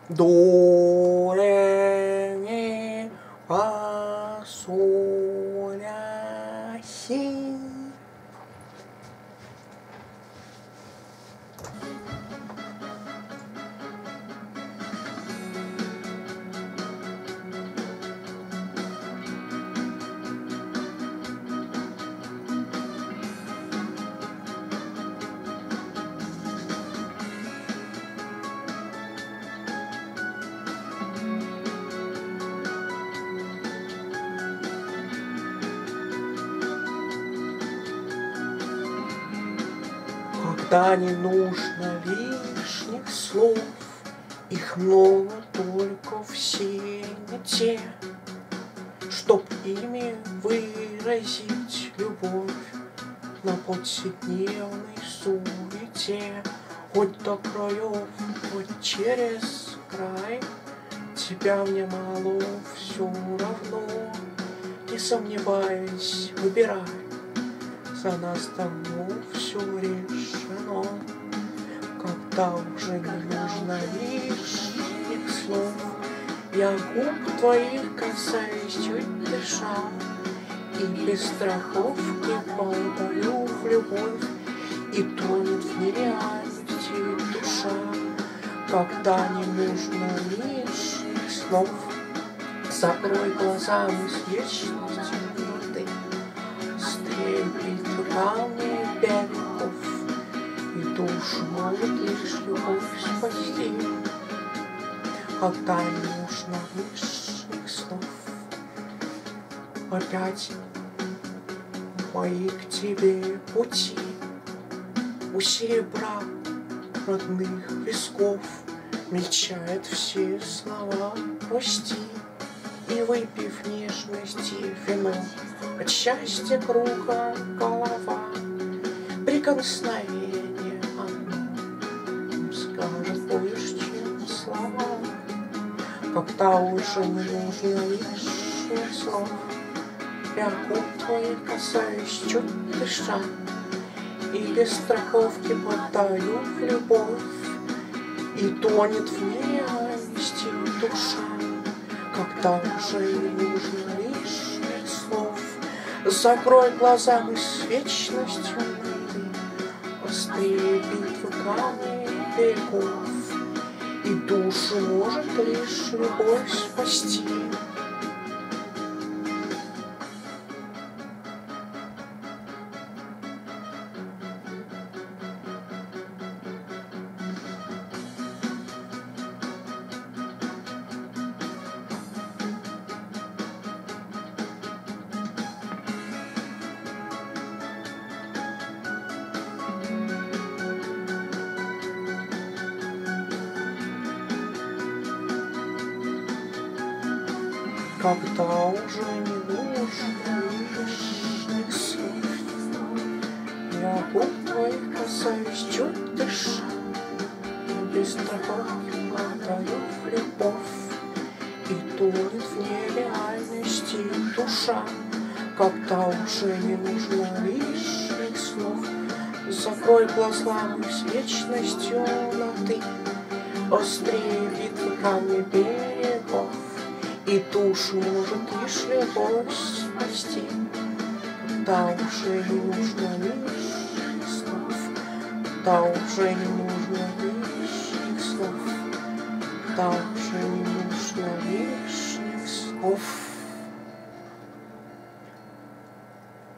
до, ре, ми, фа, соль, ля, си. Когда не нужно лишних слов, их много только в синете, чтоб ими выразить любовь на повседневной суете. Хоть до краев, хоть через край, тебя мне мало все равно. Не сомневаясь, выбирай, за нас давно все решено. Когда уже не нужно лишних слов, я губ твоих касаюсь, чуть дыша, и без страховки падаю в любовь, и тонет в нереальности душа. Когда не нужно лишних слов, закрой глаза, мы с вечностью воды, стрельбит руками берегов, и душу может лишь любовь спасти. Когда не нужно лишних слов, опять мои к тебе пути, у серебра родных висков мельчают все слова «прости». И выпив нежности вино, от счастья круга голова, прикосновение одно скажет больше, чем слова. Когда уже не нужно лишних слов, я губ твоих касаюсь, чуть дыша, и без страховки подаю в любовь, и тонет в нереальности душа. Когда уже не нужно лишних слов, закрой глаза, мы с вечностью воды, острее битвы камней берегов, и душу может лишь любовь спасти. Когда уже не нужно лишних слов, я губ твоих касаюсь, чуть дыша, и без страховки падаю в любовь, и тонет в нереальности душа. Когда уже не нужно лишних слов, закрой глаза, мы с вечностью на ты, острее битвы камни берегов, и душу может лишь любовь спасти. Когда уже не нужно лишних слов, когда уже не нужно лишних слов, когда уже не нужно лишних слов.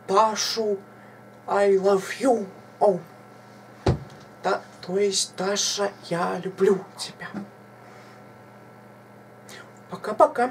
Дашу, I love you. Oh. Да, то есть, Даша, я люблю тебя. Пока-пока.